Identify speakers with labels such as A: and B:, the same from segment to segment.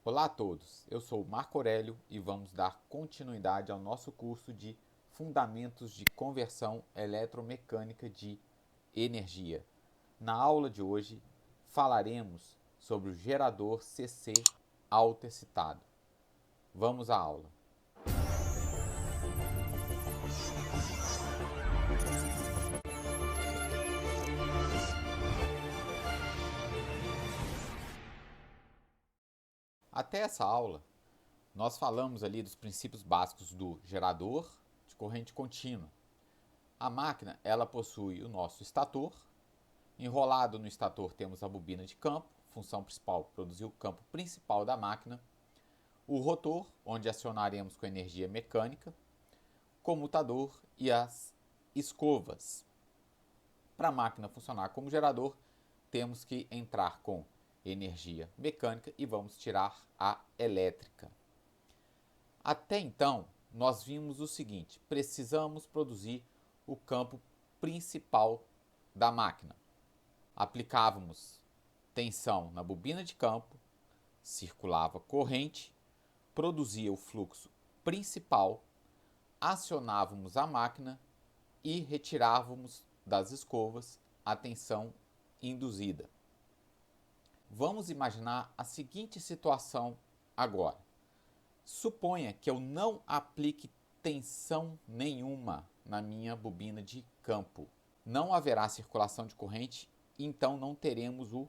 A: Olá a todos, eu sou Marco Aurélio e vamos dar continuidade ao nosso curso de Fundamentos de Conversão Eletromecânica de Energia. Na aula de hoje falaremos sobre o gerador CC autoexcitado. Vamos à aula. Até essa aula, nós falamos ali dos princípios básicos do gerador de corrente contínua. A máquina, ela possui o nosso estator. Enrolado no estator temos a bobina de campo, função principal produzir o campo principal da máquina. O rotor, onde acionaremos com energia mecânica. Comutador e as escovas. Para a máquina funcionar como gerador, temos que entrar com energia mecânica e vamos tirar a elétrica. Até então, nós vimos o seguinte: precisamos produzir o campo principal da máquina. Aplicávamos tensão na bobina de campo, circulava corrente, produzia o fluxo principal, acionávamos a máquina e retirávamos das escovas a tensão induzida. Vamos imaginar a seguinte situação agora. Suponha que eu não aplique tensão nenhuma na minha bobina de campo. Não haverá circulação de corrente, então não teremos o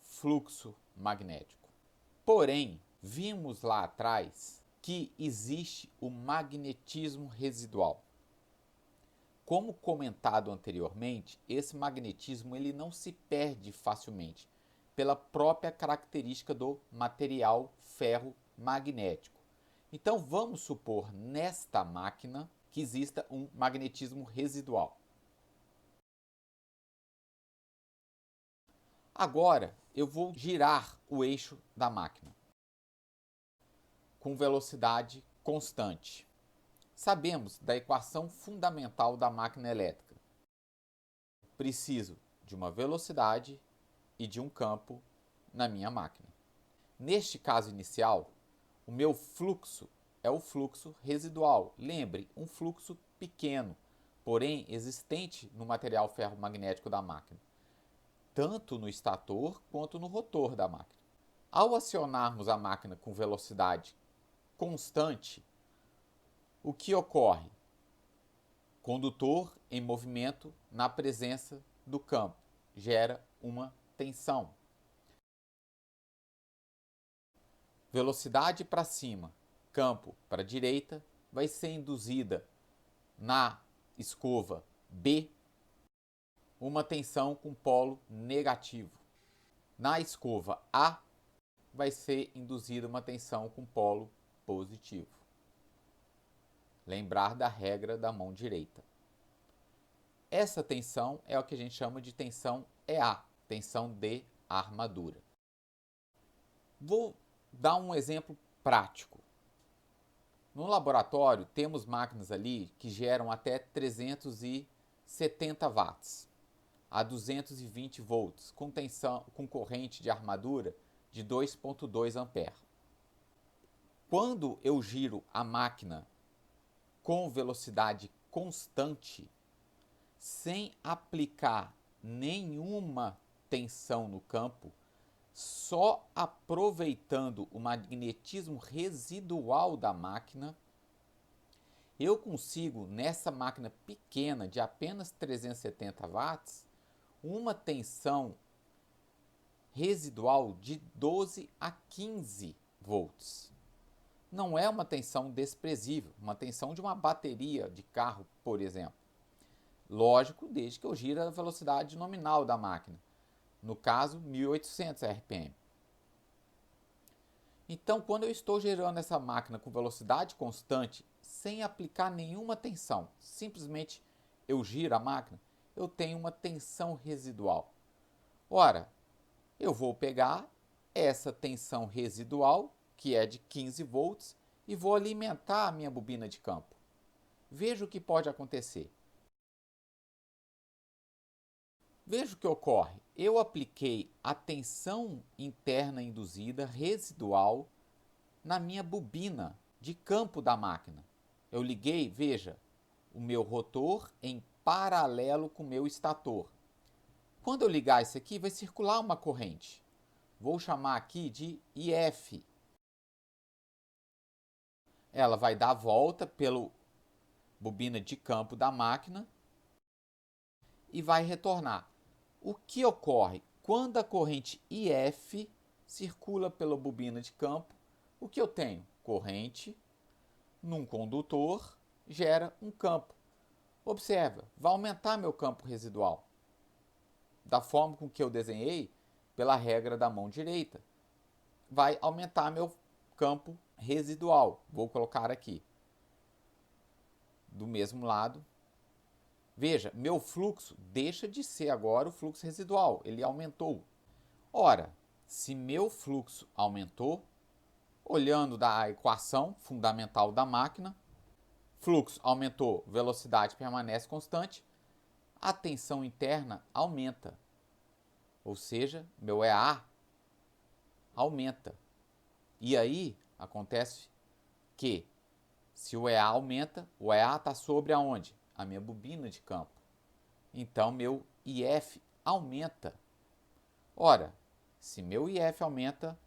A: fluxo magnético. Porém, vimos lá atrás que existe o magnetismo residual. Como comentado anteriormente, esse magnetismo ele não se perde facilmente pela própria característica do material ferromagnético. Então vamos supor nesta máquina que exista um magnetismo residual. Agora eu vou girar o eixo da máquina com velocidade constante. Sabemos da equação fundamental da máquina elétrica. Preciso de uma velocidade e de um campo na minha máquina. Neste caso inicial, o meu fluxo é o fluxo residual. Lembre, um fluxo pequeno, porém existente no material ferromagnético da máquina, tanto no estator quanto no rotor da máquina. Ao acionarmos a máquina com velocidade constante, o que ocorre? Condutor em movimento na presença do campo gera uma tensão. Velocidade para cima, campo para a direita, vai ser induzida na escova B uma tensão com polo negativo. Na escova A vai ser induzida uma tensão com polo positivo. Lembrar da regra da mão direita. Essa tensão é o que a gente chama de tensão EA, tensão de armadura. Vou dar um exemplo prático. No laboratório temos máquinas ali que geram até 370 watts a 220 volts com tensão com corrente de armadura de 2,2 ampere. Quando eu giro a máquina com velocidade constante, sem aplicar nenhuma tensão no campo, só aproveitando o magnetismo residual da máquina, eu consigo, nessa máquina pequena de apenas 370 watts, uma tensão residual de 12 a 15 volts. Não é uma tensão desprezível, uma tensão de uma bateria de carro, por exemplo. Lógico, desde que eu gire a velocidade nominal da máquina, no caso 1800 RPM. Então, quando eu estou gerando essa máquina com velocidade constante, sem aplicar nenhuma tensão, simplesmente eu giro a máquina, eu tenho uma tensão residual. Ora, eu vou pegar essa tensão residual, que é de 15 volts, e vou alimentar a minha bobina de campo. Veja o que pode acontecer. Veja o que ocorre. eu apliquei a tensão interna induzida residual na minha bobina de campo da máquina. Eu liguei, veja, o meu rotor em paralelo com o meu estator. Quando eu ligar isso aqui, vai circular uma corrente. Vou chamar aqui de IF. Ela vai dar a volta pela bobina de campo da máquina e vai retornar. O que ocorre? Quando a corrente IF circula pela bobina de campo, o que eu tenho? Corrente num condutor gera um campo. Observa, vai aumentar meu campo residual. Da forma com que eu desenhei, pela regra da mão direita, vai aumentar meu campo residual. Vou colocar aqui. Do mesmo lado, veja, meu fluxo deixa de ser agora o fluxo residual, ele aumentou. Ora, se meu fluxo aumentou, olhando da equação fundamental da máquina, fluxo aumentou, velocidade permanece constante, a tensão interna aumenta. Ou seja, meu EA aumenta. E aí acontece que, se o EA aumenta, o EA está sobre aonde? A minha bobina de campo. Então, meu IF aumenta. Ora, se meu IF aumenta,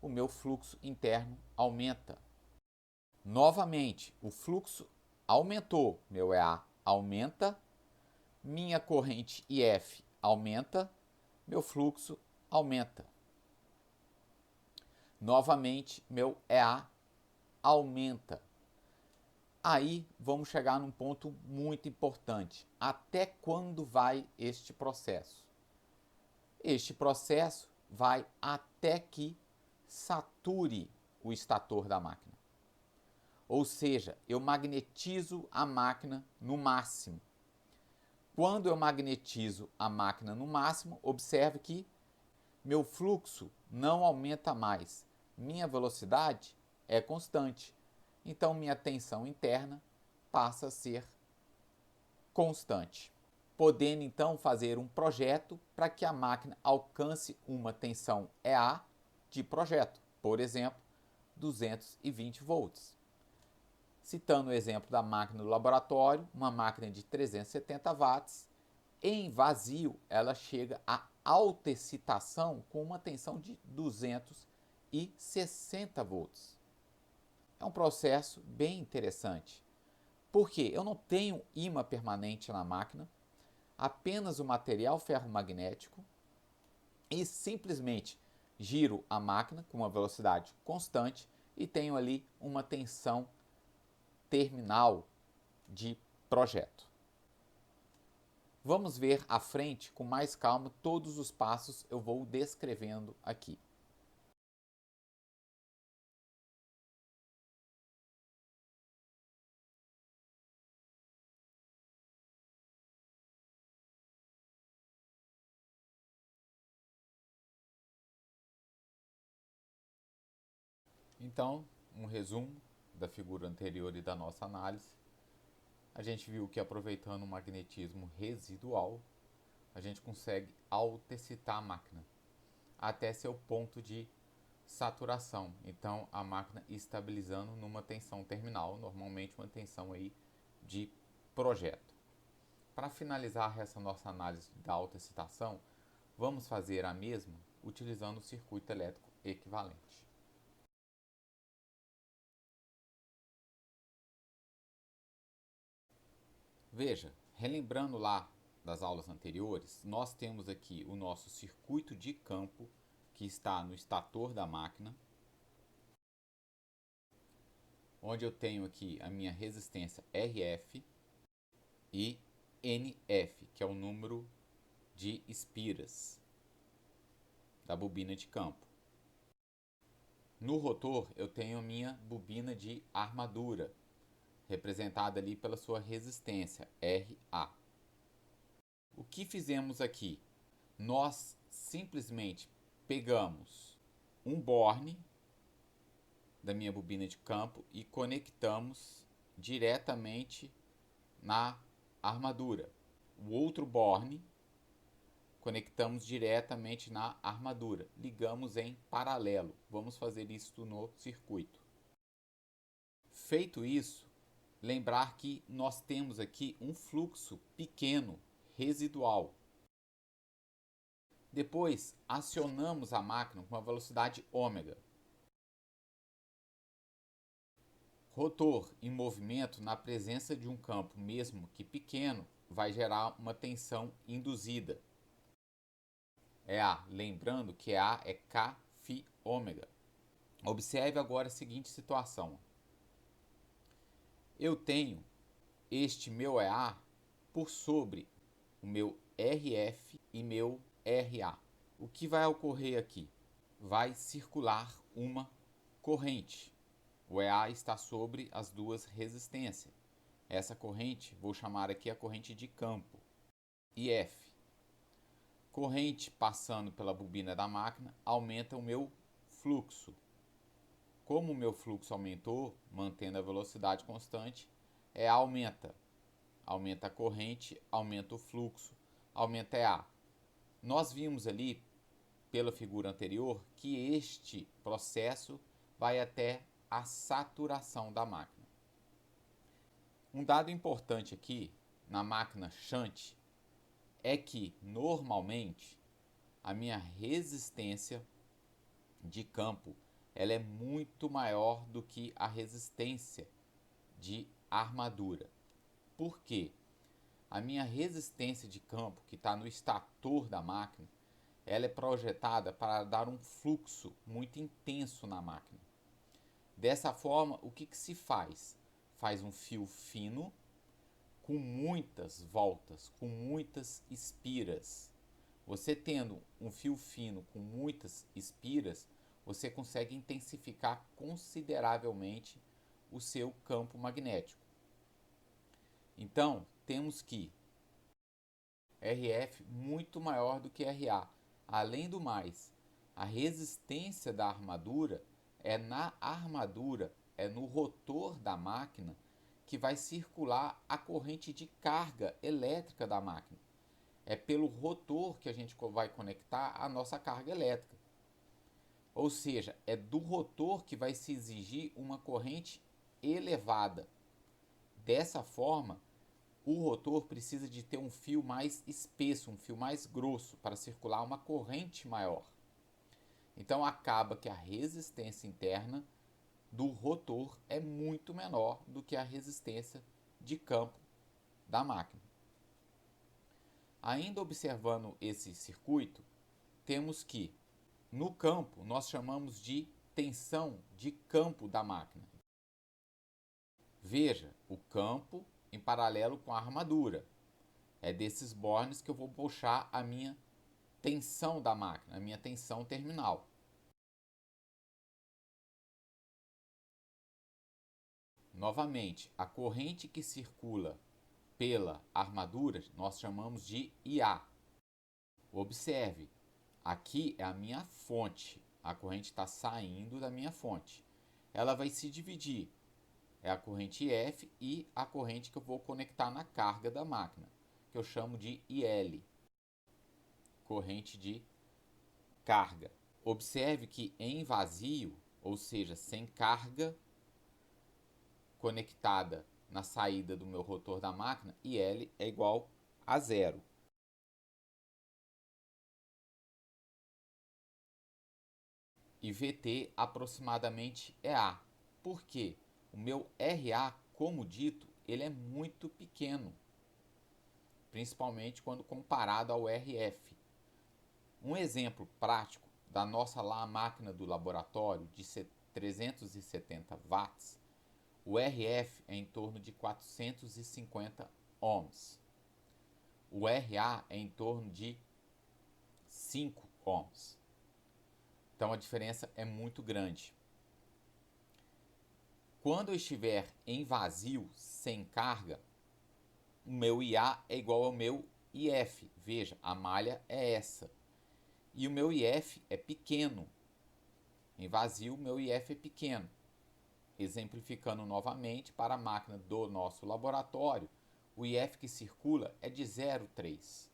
A: o meu fluxo interno aumenta. Novamente, o fluxo aumentou, meu EA aumenta, minha corrente IF aumenta, meu fluxo aumenta. Novamente, meu EA aumenta. Aí vamos chegar num ponto muito importante. Até quando vai este processo? Este processo vai até que sature o estator da máquina. Ou seja, eu magnetizo a máquina no máximo. Quando eu magnetizo a máquina no máximo, observe que meu fluxo não aumenta mais. Minha velocidade é constante. Então, minha tensão interna passa a ser constante. Podendo, então, fazer um projeto para que a máquina alcance uma tensão EA de projeto. Por exemplo, 220 volts. Citando o exemplo da máquina do laboratório, uma máquina de 370 watts, em vazio ela chega a alta excitação com uma tensão de 260 volts. É um processo bem interessante, porque eu não tenho ímã permanente na máquina, apenas o material ferromagnético e simplesmente giro a máquina com uma velocidade constante e tenho ali uma tensão terminal de projeto. Vamos ver à frente com mais calma todos os passos eu vou descrevendo aqui. Então, um resumo da figura anterior e da nossa análise. A gente viu que aproveitando o magnetismo residual, a gente consegue autoexcitar a máquina até seu ponto de saturação. Então, a máquina estabilizando numa tensão terminal, normalmente uma tensão aí de projeto. Para finalizar essa nossa análise da autoexcitação, vamos fazer a mesma utilizando o circuito elétrico equivalente. Veja, relembrando lá das aulas anteriores, nós temos aqui o nosso circuito de campo que está no estator da máquina, onde eu tenho aqui a minha resistência RF e NF, que é o número de espiras da bobina de campo. No rotor eu tenho a minha bobina de armadura, representada ali pela sua resistência, RA. O que fizemos aqui? Nós simplesmente pegamos um borne da minha bobina de campo e conectamos diretamente na armadura. O outro borne conectamos diretamente na armadura, ligamos em paralelo. Vamos fazer isso no circuito. Feito isso, lembrar que nós temos aqui um fluxo pequeno, residual. Depois, acionamos a máquina com uma velocidade ômega. Rotor em movimento na presença de um campo, mesmo que pequeno, vai gerar uma tensão induzida. A, lembrando que A é K φ ômega. Observe agora a seguinte situação. Eu tenho este meu EA por sobre o meu RF e meu RA. O que vai ocorrer aqui? Vai circular uma corrente. O EA está sobre as duas resistências. Essa corrente, vou chamar aqui a corrente de campo, IF. Corrente passando pela bobina da máquina aumenta o meu fluxo. Como o meu fluxo aumentou, mantendo a velocidade constante, aumenta. Aumenta a corrente, aumenta o fluxo, aumenta EA. Nós vimos ali, pela figura anterior, que este processo vai até a saturação da máquina. Um dado importante aqui, na máquina shunt, é que, normalmente, a minha resistência de campo ela é muito maior do que a resistência de armadura. Por quê? A minha resistência de campo, que está no estator da máquina, ela é projetada para dar um fluxo muito intenso na máquina. Dessa forma, o que se faz? Faz um fio fino, com muitas voltas, com muitas espiras. Você tendo um fio fino com muitas espiras, você consegue intensificar consideravelmente o seu campo magnético. Então, temos que RF muito maior do que RA. Além do mais, a resistência da armadura é na armadura, é no rotor da máquina que vai circular a corrente de carga elétrica da máquina. É pelo rotor que a gente vai conectar a nossa carga elétrica. Ou seja, é do rotor que vai se exigir uma corrente elevada. Dessa forma, o rotor precisa de ter um fio mais espesso, um fio mais grosso, para circular uma corrente maior. Então acaba que a resistência interna do rotor é muito menor do que a resistência de campo da máquina. Ainda observando esse circuito, temos que no campo nós chamamos de tensão de campo da máquina. Veja, o campo em paralelo com a armadura. É desses bornes que eu vou puxar a minha tensão da máquina, a minha tensão terminal. Novamente, a corrente que circula pela armadura nós chamamos de IA. Observe, aqui é a minha fonte, a corrente está saindo da minha fonte. Ela vai se dividir, é a corrente IF e a corrente que eu vou conectar na carga da máquina, que eu chamo de IL, corrente de carga. Observe que em vazio, ou seja, sem carga conectada na saída do meu rotor da máquina, IL é igual a zero. E VT aproximadamente é A. Por quê? O meu RA, como dito, ele é muito pequeno, principalmente quando comparado ao RF. Um exemplo prático da nossa máquina do laboratório de 370 watts, o RF é em torno de 450 ohms. O RA é em torno de 5 ohms. Então a diferença é muito grande. Quando eu estiver em vazio, sem carga, o meu IA é igual ao meu IF. Veja, a malha é essa. E o meu IF é pequeno. Em vazio, o meu IF é pequeno. Exemplificando novamente para a máquina do nosso laboratório, o IF que circula é de 0,3.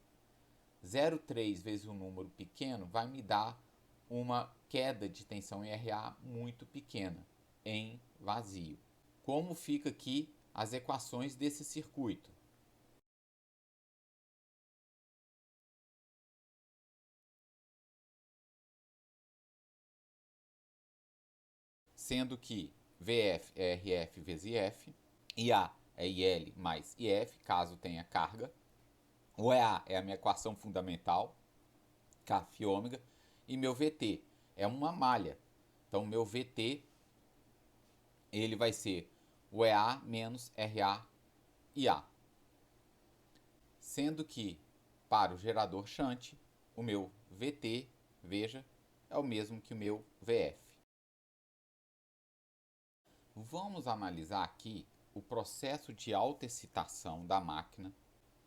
A: 0,3 vezes um número pequeno vai me dar uma queda de tensão em RA muito pequena, em vazio. Como fica aqui as equações desse circuito? Sendo que VF é RF vezes IF, IA é IL mais IF, caso tenha carga. O EA é a minha equação fundamental, Kφ ômega, e meu VT é uma malha. Então, meu VT ele vai ser o EA menos RA IA. Sendo que, para o gerador shunt, o meu VT, veja, é o mesmo que o meu VF. Vamos analisar aqui o processo de autoexcitação da máquina,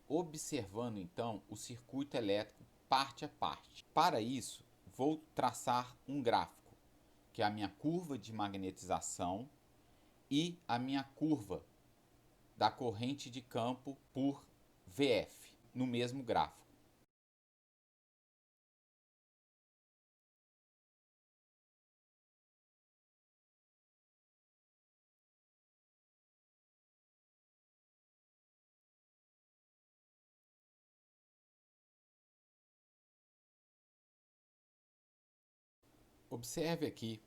A: observando então o circuito elétrico parte a parte. Para isso, vou traçar um gráfico, que é a minha curva de magnetização e a minha curva da corrente de campo por VF, no mesmo gráfico. Observe aqui,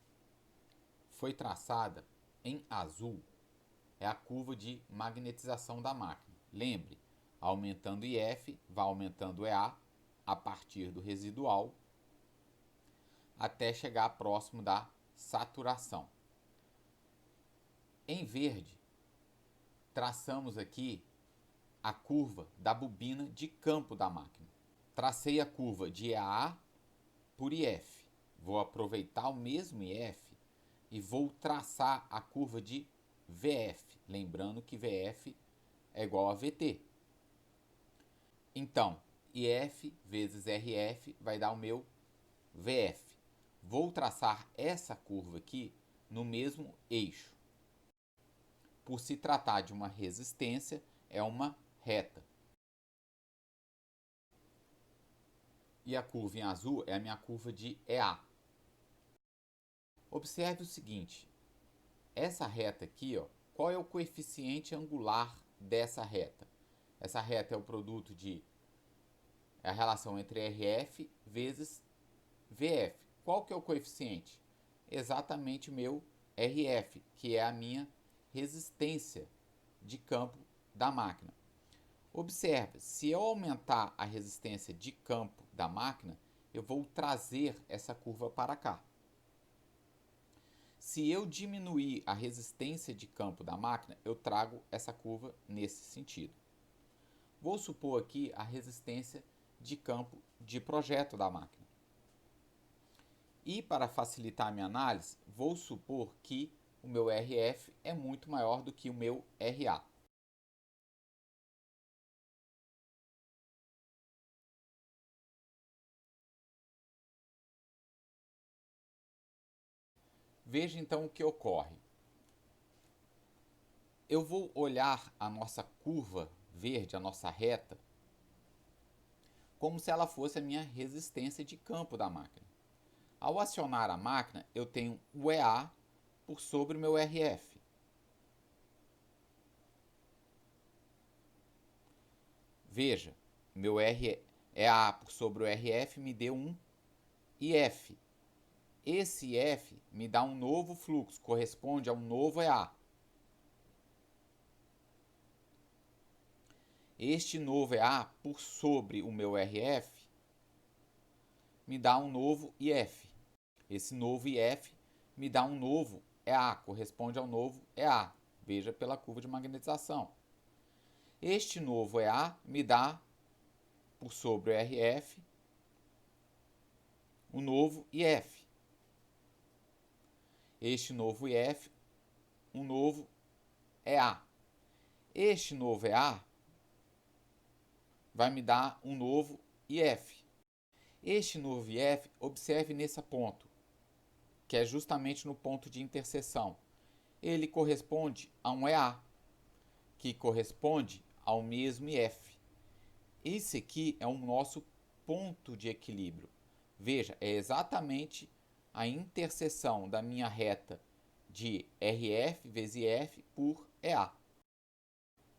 A: foi traçada em azul, é a curva de magnetização da máquina. Lembre, aumentando IF, vai aumentando EA a partir do residual, até chegar próximo da saturação. Em verde, traçamos aqui a curva da bobina de campo da máquina. Tracei a curva de EA por IF. Vou aproveitar o mesmo IF e vou traçar a curva de VF, lembrando que VF é igual a VT. Então, IF vezes RF vai dar o meu VF. Vou traçar essa curva aqui no mesmo eixo. Por se tratar de uma resistência, é uma reta. E a curva em azul é a minha curva de EA. Observe o seguinte, essa reta aqui, ó, qual é o coeficiente angular dessa reta? Essa reta é o produto é a relação entre RF vezes VF. Qual que é o coeficiente? Exatamente o meu RF, que é a minha resistência de campo da máquina. Observe, se eu aumentar a resistência de campo da máquina, eu vou trazer essa curva para cá. Se eu diminuir a resistência de campo da máquina, eu trago essa curva nesse sentido. Vou supor aqui a resistência de campo de projeto da máquina. E para facilitar a minha análise, vou supor que o meu RF é muito maior do que o meu RA. Veja então o que ocorre. Eu vou olhar a nossa curva verde, a nossa reta, como se ela fosse a minha resistência de campo da máquina. Ao acionar a máquina, eu tenho o EA por sobre o meu RF. Veja, meu EA por sobre o RF me deu um IF. Esse IF me dá um novo fluxo, corresponde a um novo EA. Este novo EA por sobre o meu RF me dá um novo IF. Esse novo IF me dá um novo EA, corresponde ao novo EA. Veja pela curva de magnetização. Este novo EA me dá, por sobre o RF, o novo IF. Este novo IF, um novo EA. Este novo EA vai me dar um novo IF. Este novo IF, observe nesse ponto, que é justamente no ponto de interseção. Ele corresponde a um EA, que corresponde ao mesmo IF. Esse aqui é o nosso ponto de equilíbrio. Veja, é exatamente a interseção da minha reta de RF vezes IF por EA.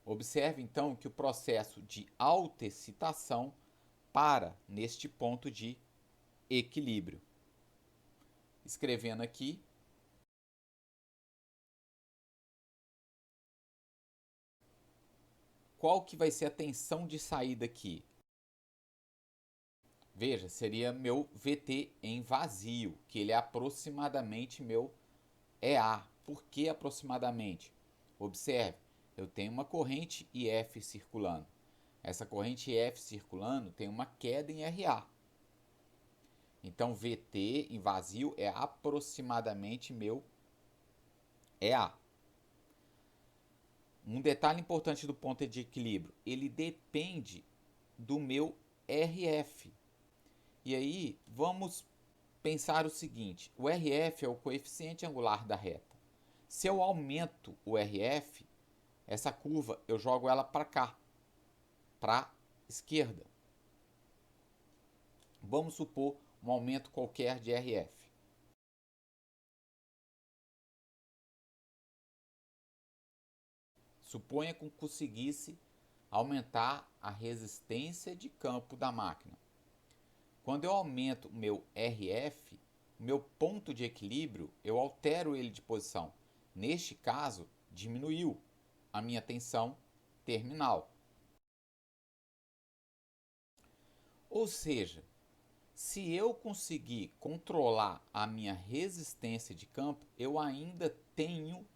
A: Observe então que o processo de autoexcitação para neste ponto de equilíbrio. Escrevendo aqui, qual que vai ser a tensão de saída aqui? Veja, seria meu VT em vazio, que ele é aproximadamente meu EA. Por que aproximadamente? Observe, eu tenho uma corrente IF circulando. Essa corrente IF circulando tem uma queda em RA. Então, VT em vazio é aproximadamente meu EA. Um detalhe importante do ponto de equilíbrio, ele depende do meu RF. E aí, vamos pensar o seguinte, o RF é o coeficiente angular da reta. Se eu aumento o RF, essa curva eu jogo ela para cá, para a esquerda. Vamos supor um aumento qualquer de RF. Suponha que eu conseguisse aumentar a resistência de campo da máquina. Quando eu aumento o meu RF, meu ponto de equilíbrio, eu altero ele de posição. Neste caso, diminuiu a minha tensão terminal. Ou seja, se eu conseguir controlar a minha resistência de campo, eu ainda tenho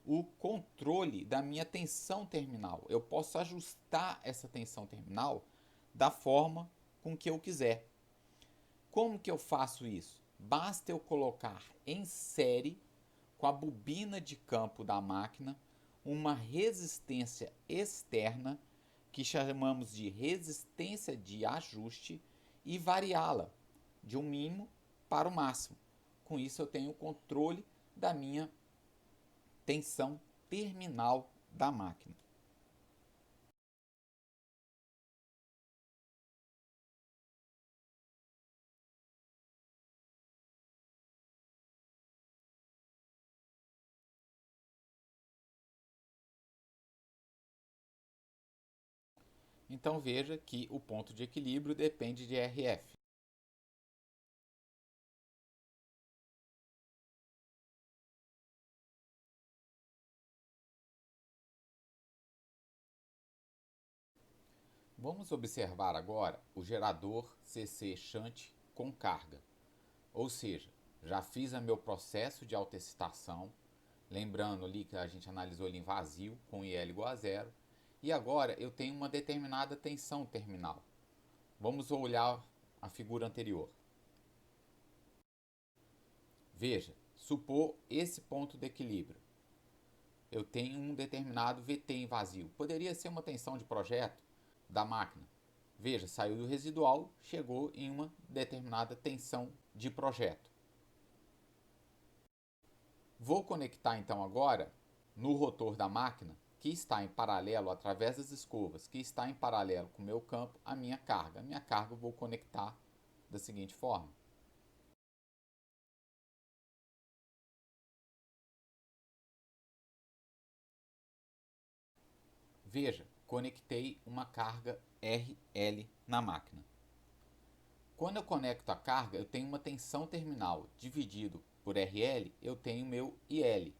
A: o controle da minha tensão terminal. Eu posso ajustar essa tensão terminal da forma com que eu quiser. Como que eu faço isso? Basta eu colocar em série com a bobina de campo da máquina uma resistência externa que chamamos de resistência de ajuste e variá-la de um mínimo para o máximo. Com isso eu tenho o controle da minha tensão terminal da máquina. Então veja que o ponto de equilíbrio depende de RF. Vamos observar agora o gerador CC Shunt com carga. Ou seja, já fiz o meu processo de autoexcitação, lembrando ali que a gente analisou ele em vazio, com IL igual a zero, e agora eu tenho uma determinada tensão terminal. Vamos olhar a figura anterior. Veja, supor esse ponto de equilíbrio. Eu tenho um determinado VT em vazio. Poderia ser uma tensão de projeto da máquina. Veja, saiu do residual, chegou em uma determinada tensão de projeto. Vou conectar então agora no rotor da máquina, que está em paralelo através das escovas, que está em paralelo com o meu campo, a minha carga. A minha carga eu vou conectar da seguinte forma. Veja, conectei uma carga RL na máquina. Quando eu conecto a carga, eu tenho uma tensão terminal dividido por RL, eu tenho meu IL.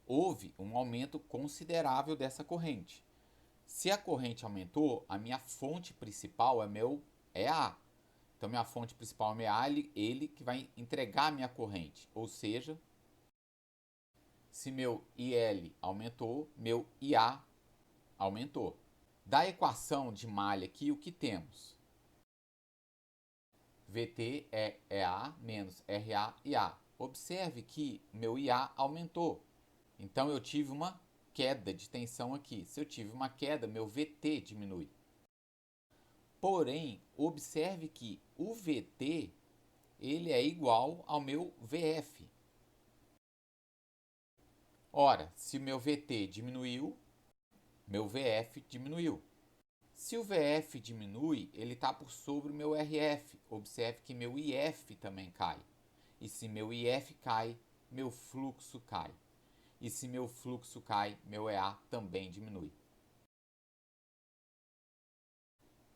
A: Houve um aumento considerável dessa corrente. Se a corrente aumentou, a minha fonte principal é meu EA. Então, minha fonte principal é meu EA, ele que vai entregar a minha corrente. Ou seja, se meu IL aumentou, meu IA aumentou. Da equação de malha aqui, o que temos? VT é EA menos RA IA. Observe que meu IA aumentou. Então eu tive uma queda de tensão aqui. Se eu tive uma queda, meu VT diminui. Porém, observe que o VT ele é igual ao meu VF. Ora, se meu VT diminuiu, meu VF diminuiu. Se o VF diminui, ele está por sobre o meu RF. Observe que meu IF também cai. E se meu IF cai, meu fluxo cai. E se meu fluxo cai, meu EA também diminui.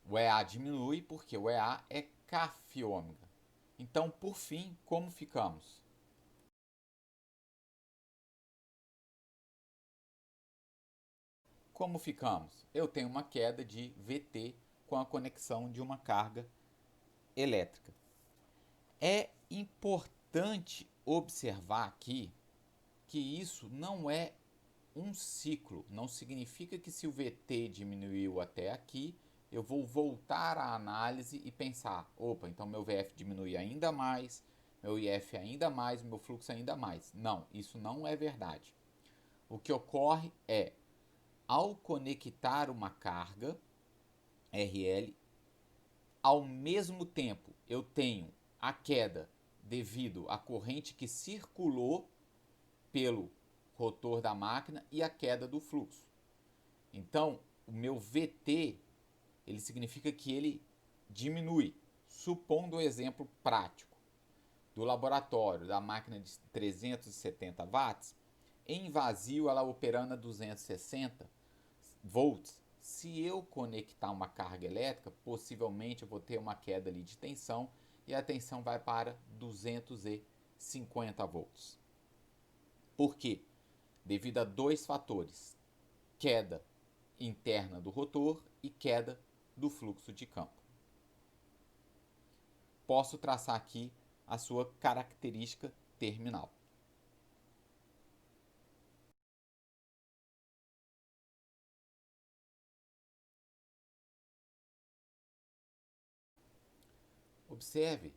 A: O EA diminui porque o EA é CAF ômega. Então, por fim, como ficamos? Como ficamos? Eu tenho uma queda de VT com a conexão de uma carga elétrica. É importante observar aqui que isso não é um ciclo. Não significa que se o VT diminuiu até aqui, eu vou voltar à análise e pensar, opa, então meu VF diminui ainda mais, meu IF ainda mais, meu fluxo ainda mais. Não, isso não é verdade. O que ocorre é, ao conectar uma carga RL, ao mesmo tempo eu tenho a queda devido à corrente que circulou pelo rotor da máquina e a queda do fluxo. Então, o meu VT, ele significa que ele diminui. Supondo um exemplo prático do laboratório da máquina de 370 watts, em vazio ela operando a 260 volts. Se eu conectar uma carga elétrica, possivelmente eu vou ter uma queda ali de tensão e a tensão vai para 250 volts. Por quê? Devido a dois fatores: queda interna do rotor e queda do fluxo de campo. Posso traçar aqui a sua característica terminal. Observe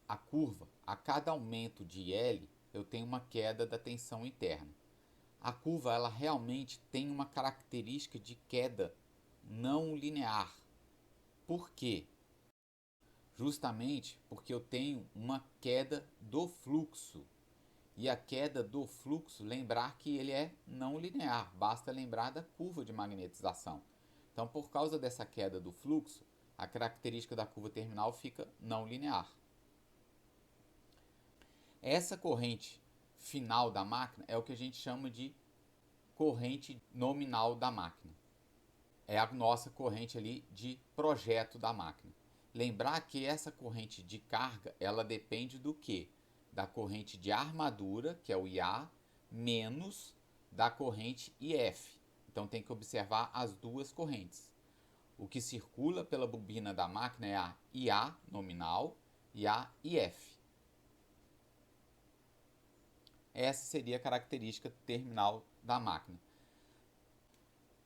A: a curva. A cada aumento de L, eu tenho uma queda da tensão interna. A curva ela realmente tem uma característica de queda não linear. Por quê? Justamente porque eu tenho uma queda do fluxo. E a queda do fluxo, lembrar que ele é não linear, basta lembrar da curva de magnetização. Então, por causa dessa queda do fluxo, a característica da curva terminal fica não linear. Essa corrente final da máquina é o que a gente chama de corrente nominal da máquina. É a nossa corrente ali de projeto da máquina. Lembrar que essa corrente de carga, ela depende do quê? Da corrente de armadura, que é o IA, menos da corrente IF. Então tem que observar as duas correntes. O que circula pela bobina da máquina é a IA nominal e a IF. Essa seria a característica terminal da máquina.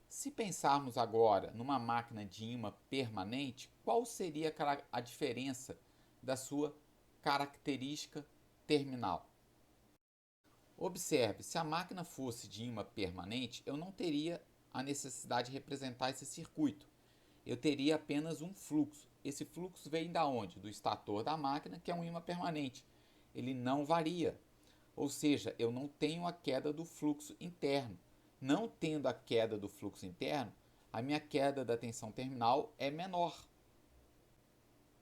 A: Se pensarmos agora numa máquina de ímã permanente, qual seria a diferença da sua característica terminal? Observe, se a máquina fosse de ímã permanente, eu não teria a necessidade de representar esse circuito. Eu teria apenas um fluxo. Esse fluxo vem da onde? Do estator da máquina, que é um ímã permanente. Ele não varia. Ou seja, eu não tenho a queda do fluxo interno. Não tendo a queda do fluxo interno, a minha queda da tensão terminal é menor.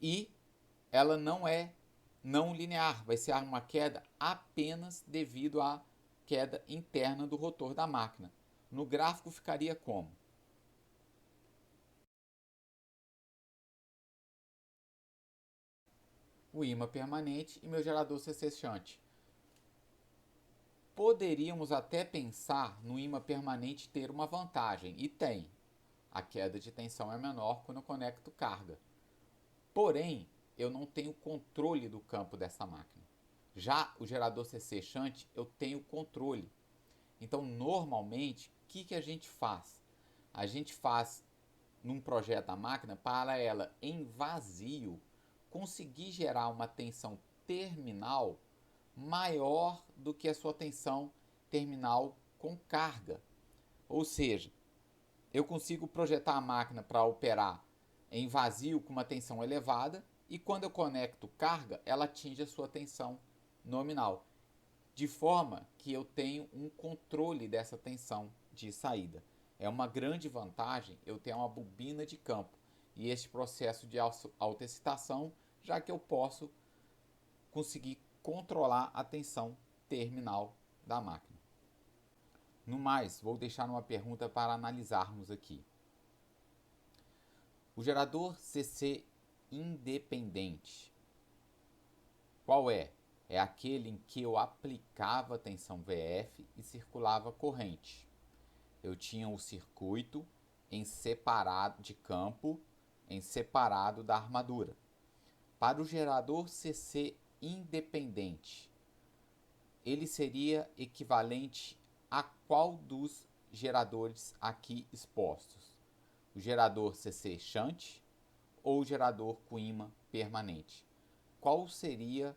A: E ela não é não linear, vai ser uma queda apenas devido à queda interna do rotor da máquina. No gráfico ficaria como? O ímã permanente e meu gerador cessante. Poderíamos até pensar no ímã permanente ter uma vantagem, e tem. A queda de tensão é menor quando eu conecto carga. Porém, eu não tenho controle do campo dessa máquina. Já o gerador CC Shunt, eu tenho controle. Então, normalmente, o que a gente faz? A gente faz num projeto da máquina para ela, em vazio, conseguir gerar uma tensão terminal maior do que a sua tensão terminal com carga. Ou seja, eu consigo projetar a máquina para operar em vazio com uma tensão elevada e quando eu conecto carga, ela atinge a sua tensão nominal, de forma que eu tenho um controle dessa tensão de saída. É uma grande vantagem eu ter uma bobina de campo e este processo de autoexcitação, já que eu posso conseguir controlar a tensão terminal da máquina. No mais, vou deixar uma pergunta para analisarmos aqui. O gerador CC independente, qual é? É aquele em que eu aplicava tensão VF e circulava corrente. Eu tinha o circuito em separado de campo, em separado da armadura. Para o gerador CC independente, ele seria equivalente a qual dos geradores aqui expostos? O gerador CC shunt ou o gerador com ímã permanente? Qual seria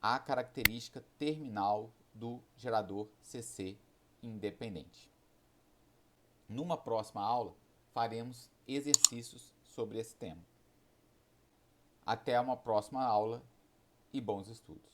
A: a característica terminal do gerador CC independente? Numa próxima aula, faremos exercícios sobre esse tema. Até uma próxima aula e bons estudos!